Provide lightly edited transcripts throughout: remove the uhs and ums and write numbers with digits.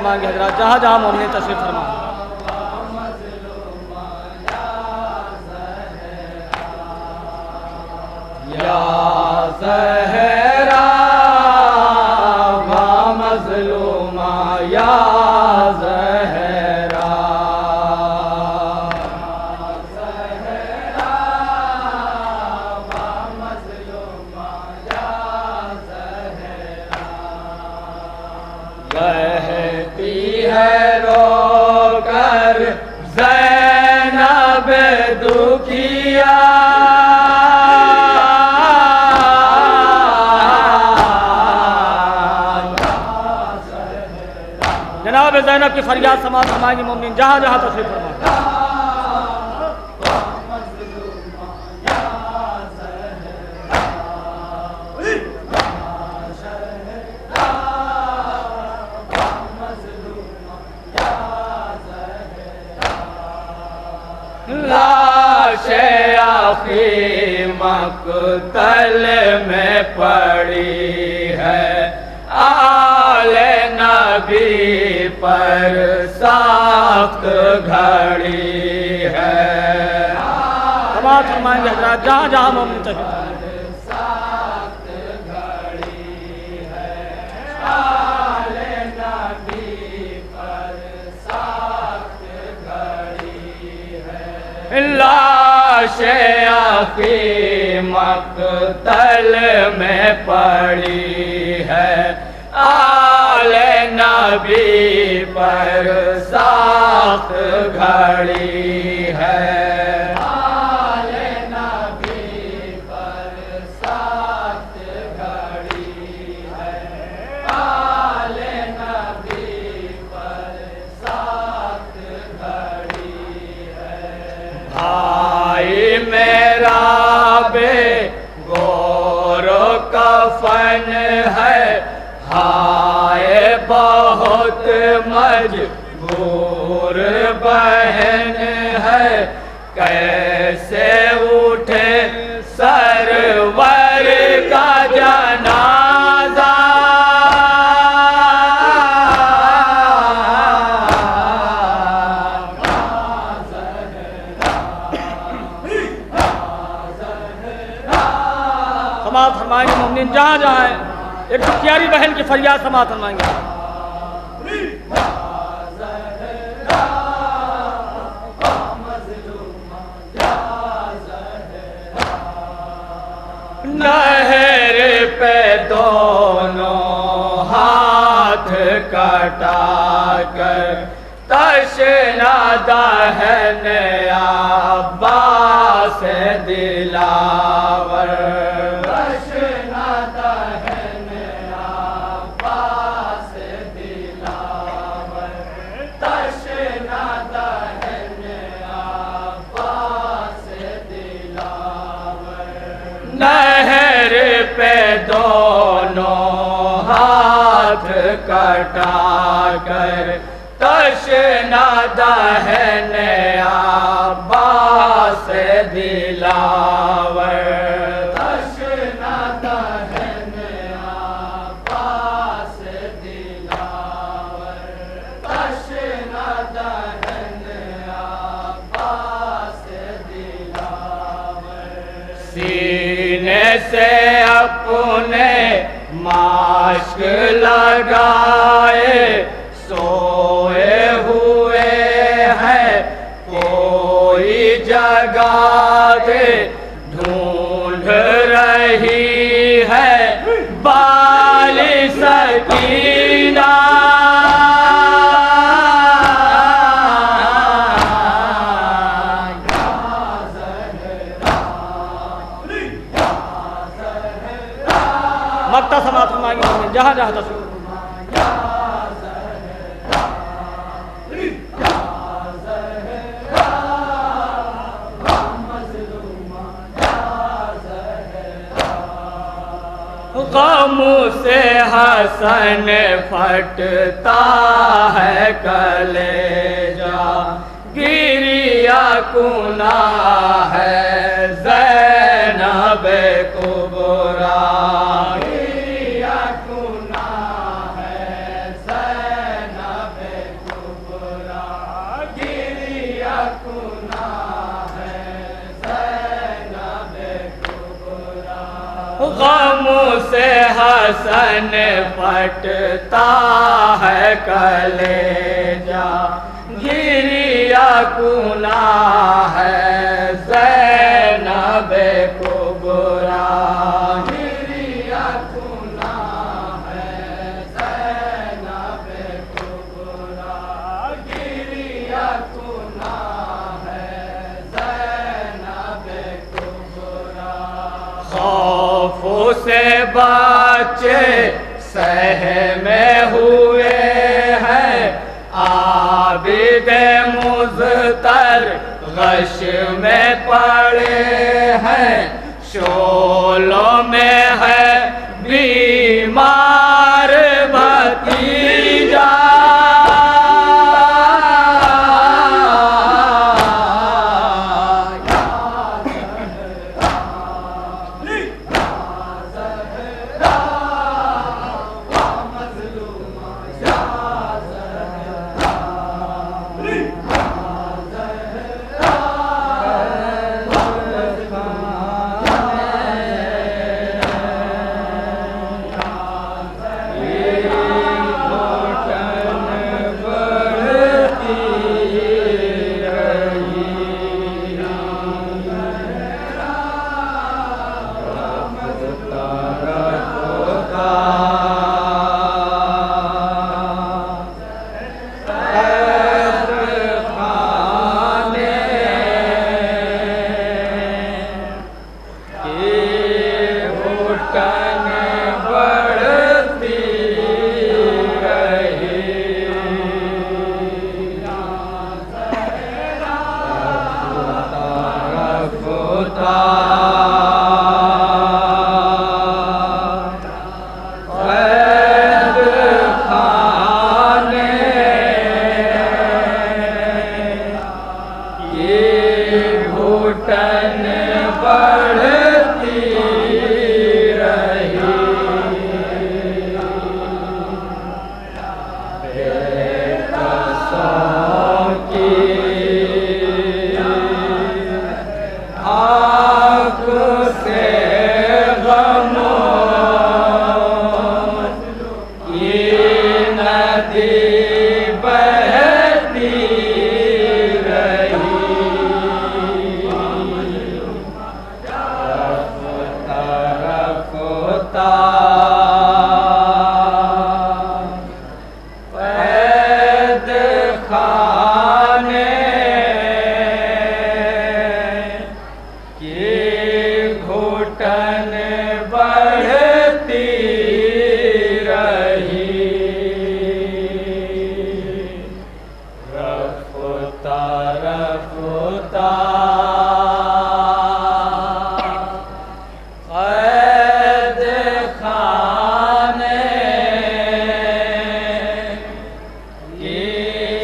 फरमाएंगे हजरात जहाँ जहाँ मोमिन तशरीफ फरमा। या ज़हरा वा मज़लूमा या ज़हरा वा मज़लूमा या ज़हरा कहती है रो कर ज़ैनब दुखिया जनाब ज़ैनब की फरियाद समाअत फरमाएंगे मोमिन जहाँ जहाँ तशरीफ फरमा। लाशे आखी मक़तल में पड़ी है आले नबी पर साख्त घड़ी है। समाअत फरमाएंगे हजरात जहाँ जहाँ मोमिन तशरीफ फरमा। लाशे आखी मक़तल में पड़ी है आले नबी पर साख्त घड़ी है। आले नबी पर साख्त घड़ी है। आले नबी पर साख्त घड़ी है। भाई मेरा बे गोरो कफन है हाय बहुत मजबूर बहन है कैसे उठे सरवर का जनाजा। समाअत फरमाएंगे मोमिन जहाँ जहाँ है एक तो प्यारी बहन की फरियाद समाअत फरमाएंगे। नहर पे दोनों हाथ कटा कर तशना दहन अब्बास दिलावर। तशना दहन अब्बास दिलावर। तशना दहन अब्बास दिलावर। नहर पे दोनों हाथ कटा कर तशना दहन अब्बास दिलावर। तशना दहन अब्बास दिलावर। तशना दहन अब्बास दिलावर। सीने से अपने मास्क लगाए सोए हुए हैं कोई जगा दे ढूंढ रही है बाली सकीना। मक्ता समाअत फरमाएंगे मोमिन जहाँ जहाँ तशरीफ फरमा। गम से हसन फटता है कलेजा गिरिया कुना है ज़ैनब कुबरा। गिरिया कुना है ज़ैनब हसन फटता है कलेजा, गिरिया कुना है ज़ैनब कुबरा, गिरिया कुना है ज़ैनब कुबरा, गिरिया कुना है ज़ैनब कुबरा। खौफ से बच्चे सहमे हुए हैं, आबिद मुज़तर गश में पड़े हैं, शोलों में है बीमार भतीजा,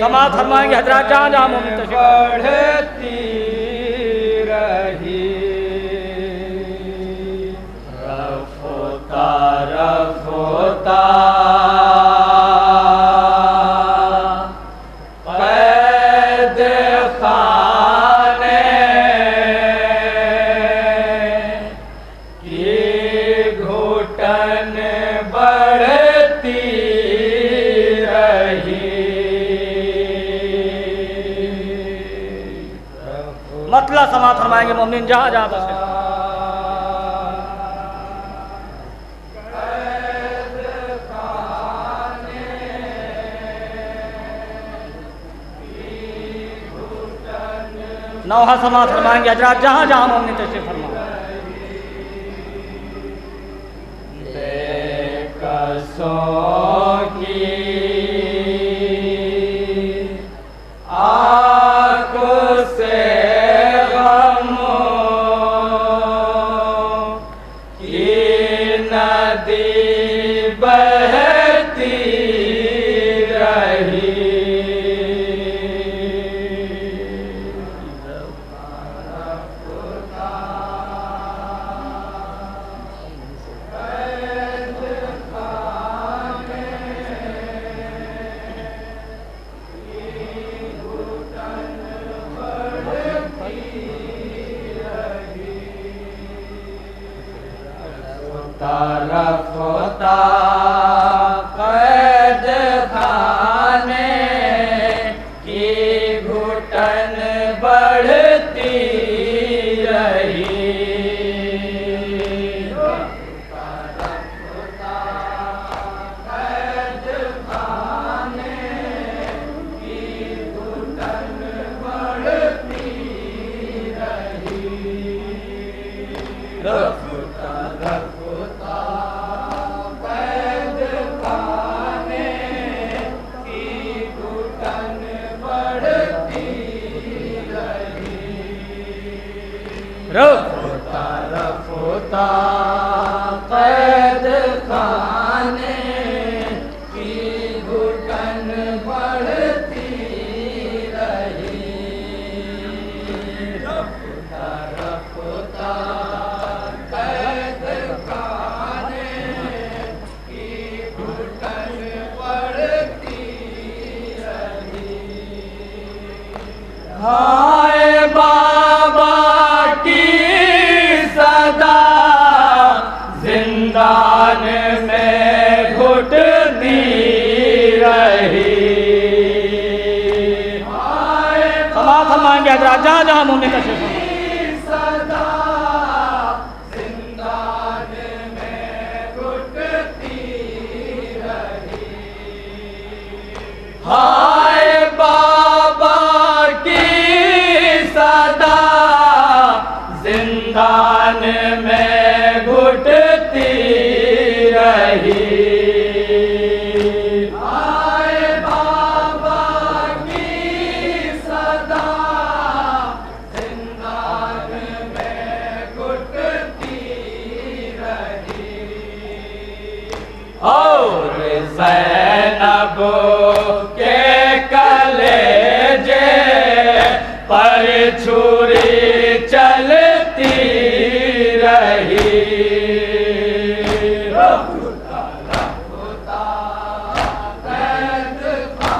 समाअत फरमाएंगे हजरात जहाँ जहाँ मोमिन तशरीफ बढ़ती रही, रफ़्ता रफ़्ता कैद खाने की घुटन बढ़ती रही। मतला समाअत फरमाएंगे मोमिन जहाँ जहाँ बसे। नौहा समाअत फरमाएंगे हजरात जहाँ जहाँ मोमिन तशरीफ फरमा। बेकसों की आँख से गमों की नदी बहती रही। तरफ रफ्ता रफ्ता कैद खाने की घुटन बढ़ती रही। रफ्ता रफ्ता कैद खाने की घुटन बढ़ती रही। हाय बाबा की सदा जिंदान में घुटती रही। क्षमा फरमाएंगे हजरात जहाँ जहाँ मोमिन तशरीफ फरमा। सदा जिंदान में घुटती रही। हाय बाबा की सदा जिंदान में घुटती रही। हाय बाबा की सदा जिंदान में घुटती रही। और ज़ैनब के कलेजे पर छुरी चलती रही।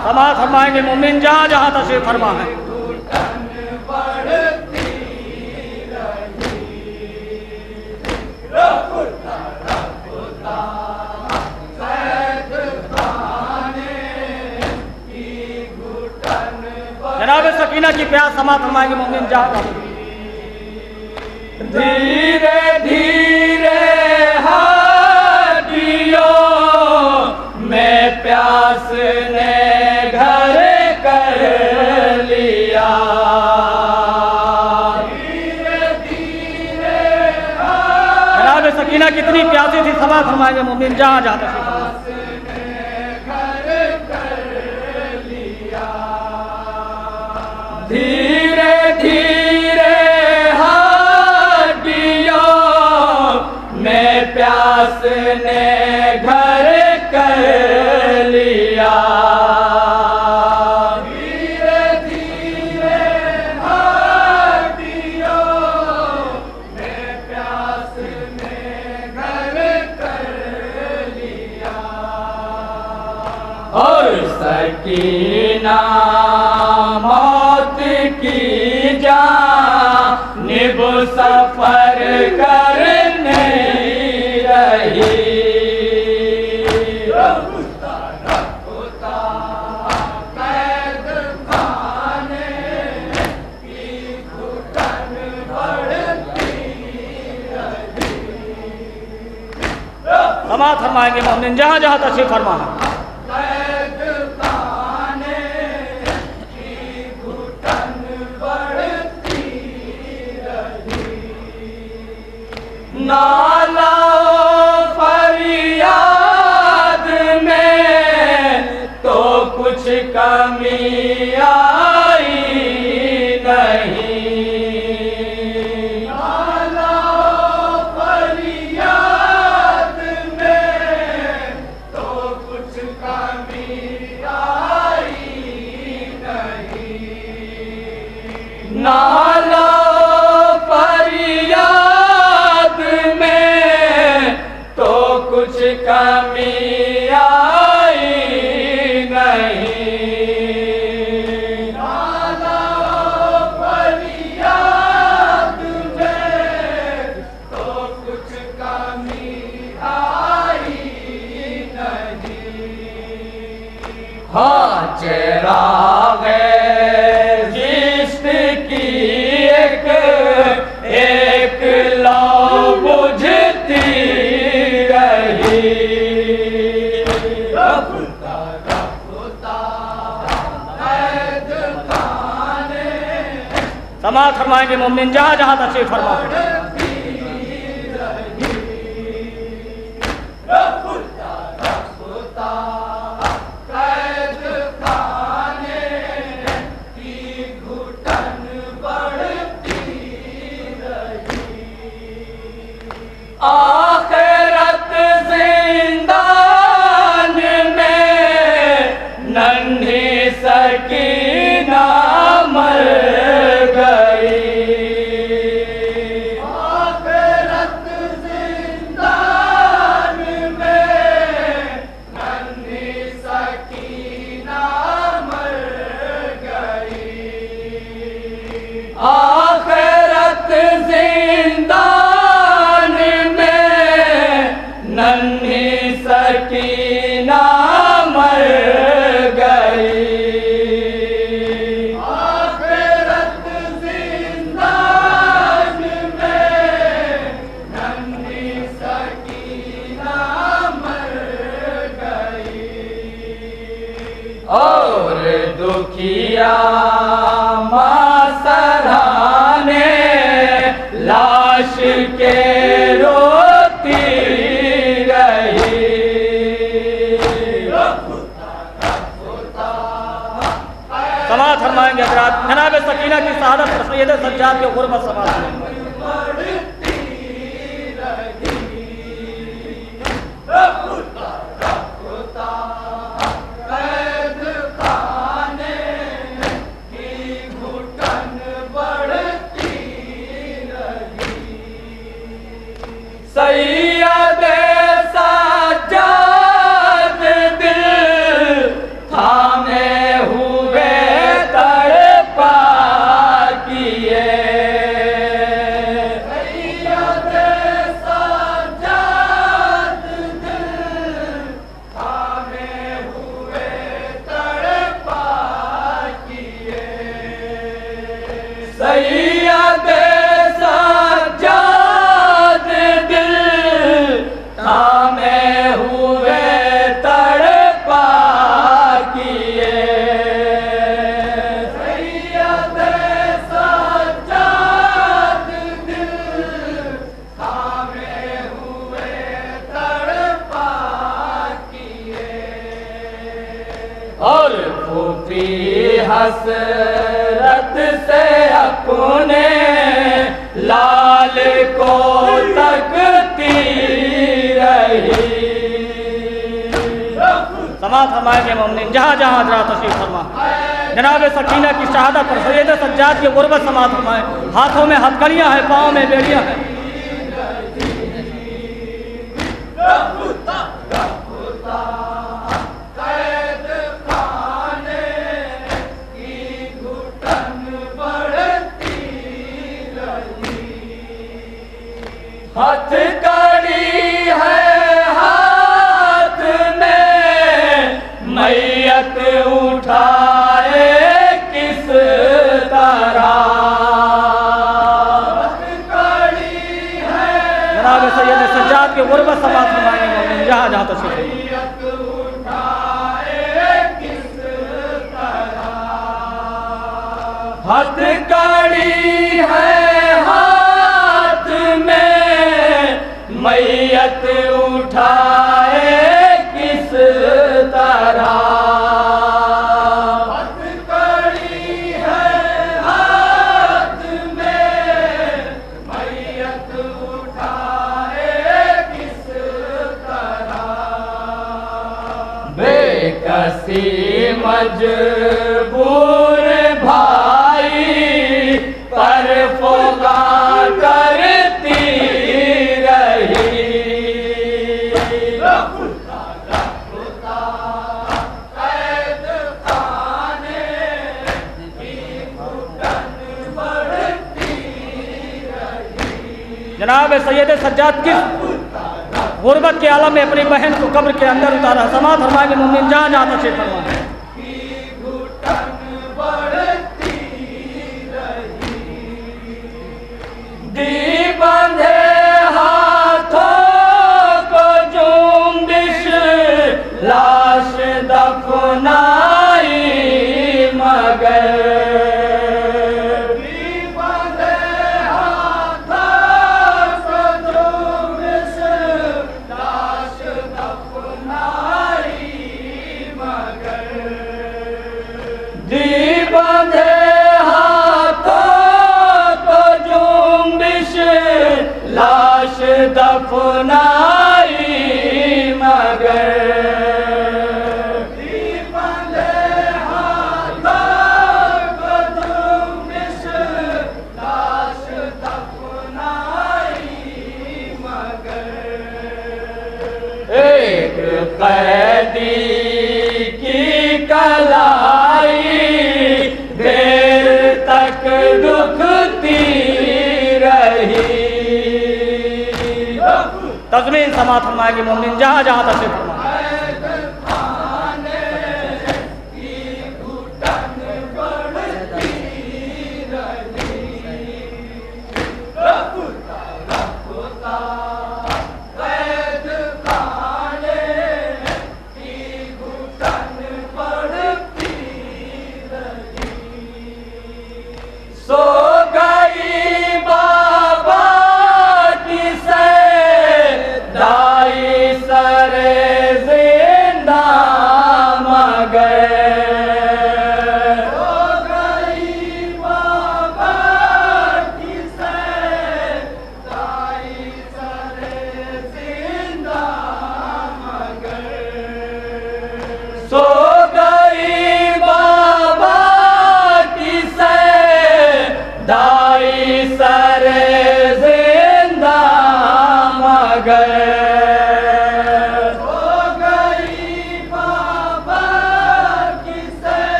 क्षमा फरमाएंगे मोमिन जहाँ जहाँ तशरीफ फरमा है। जनाब सकीना की प्यास क्षमा फरमाएंगे मोमिन जहाँ जहाँ। धीरे धीरे हड्डियों में प्यास ने घर कर लिया। धीरे धीरे जनाब सकीना कितनी प्यासी थी, क्षमा फरमाएंगे मोमिन जहाँ जहाँ तशरीफ फरमा। धीरे धीरे हड्डियों में प्यास ने घर कर लिया। धीरे धीरे हड्डियों में प्यास ने घर कर लिया। और सकीना मौत की जानिब सफर करने रही। रफ्ता रफ्ता कैद खाने की घुटन बढ़ती रही। क्षमा फरमाएंगे मोमिन जहाँ जहाँ तशरीफ फरमा है। नाला फरियाद में तो कुछ कमी आई नहीं। नाला फरियाद में तो कुछ कमी आई नहीं। नाला कुछ कमी आई नहीं। नाला फरियाद में तो कुछ कमी आई नहीं। हाँ चिराग जिश्क की एक लौ बुझती क्षमा फरमाएंगे मोमिन जहाँ जहाँ तशरीफ फरमा है। सकीना मर गई। आखिरत जिंदान में नन्ही सकीना मर गई। और दुखिया मासराने लाश के रोती रही। समाअत फरमाएंगे हज़रात जनाब सकीना की शहादत पर सैयद सज्जाद के गुरबत समाअत सैयद सज्जाद दिल थामे हुए तड़पा किए। सैयद सज्जाद दिल थामे हुए तड़पा किए। सैयद थामे हुए तड़पा किए। सैयद सज्जाद दिल थामे हुए तड़पा किए। और फूटी हसरत से अपने लाल को तकती रही। समाअत फरमाएंगे मोमिन जहाँ जहाँ हज़रात तशरीफ फरमा जनाब सकीना की शहादत पर सैयद सज्जाद की गुरबत समाअत फरमाएं। हाथों में हथकड़ियाँ हैं, पाँव में बेड़ियाँ हैं। हथकड़ी है हाथ में मैयत उठाए किस तरह। हथकड़ी है जनाब सैयद सज्जाद के गुरबत समाअत फरमाएंगे मोमिन जहाँ जहाँ तशरीफ मैयत उठाए किस तरह। हथकड़ी है हाथ में मैयत उठाए किस तरह। हथकड़ी है हाथ में मैयत उठाए किस तरह। बेकसी मजबूर भाई पर फोगा करती रही। कैद खाने की घुटन बढ़ती रही। जनाब सैयद सज्जाद किस गुरबत के आलम में अपनी बहन को कब्र के अंदर उतारा। समाअत फरमाएंगे मोमिन जहाँ जहाँ तशरीफ फरमा बंधे हाथों को जुम्बिश लाश दफनाई मगर। बंधे हाथों को जुम्बिश लाश दफनाई मगर। बंधे लाश दफनाई मगर। बंधे हाथों को जुम्बिश लाश दफनाई मगर। एक कैदी की कलाई देर तक दुखती रही। तज़मीन समाअत फरमाएंगे मोमिन जहाँ जहाँ तशरीफ फरमा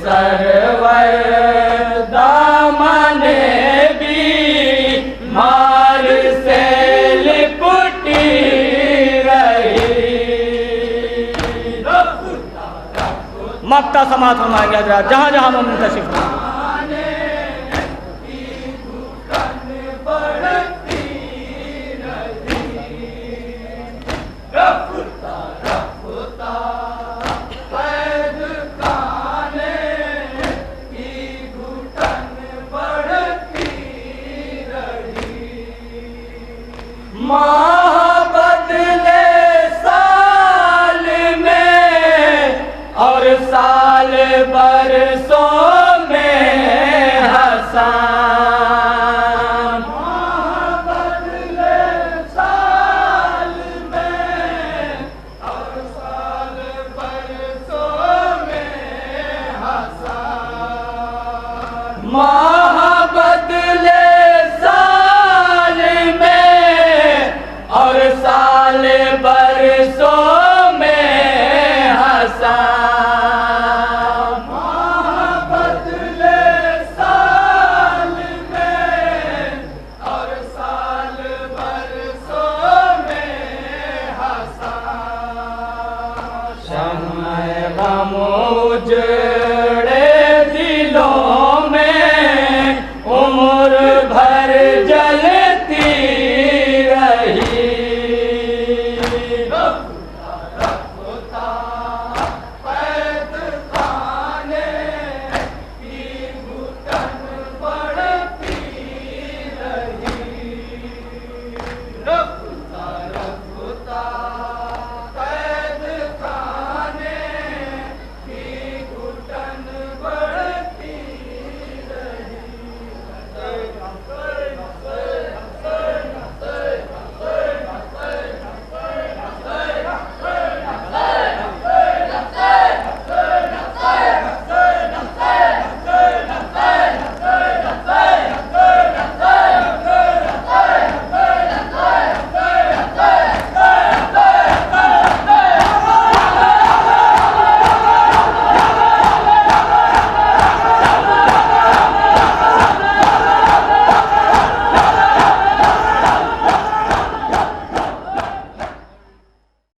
सरवर दामने भी मार से लिपटी रही। मक्ता समात फरमाएंगे हजरात जहाँ जहाँ मुमकिन तशरीफ फरमा। माह बदले साल में और साल बरसों में हसान। माह बदले साल में और साल बरसों में हसान। माह बदले और साल बरसों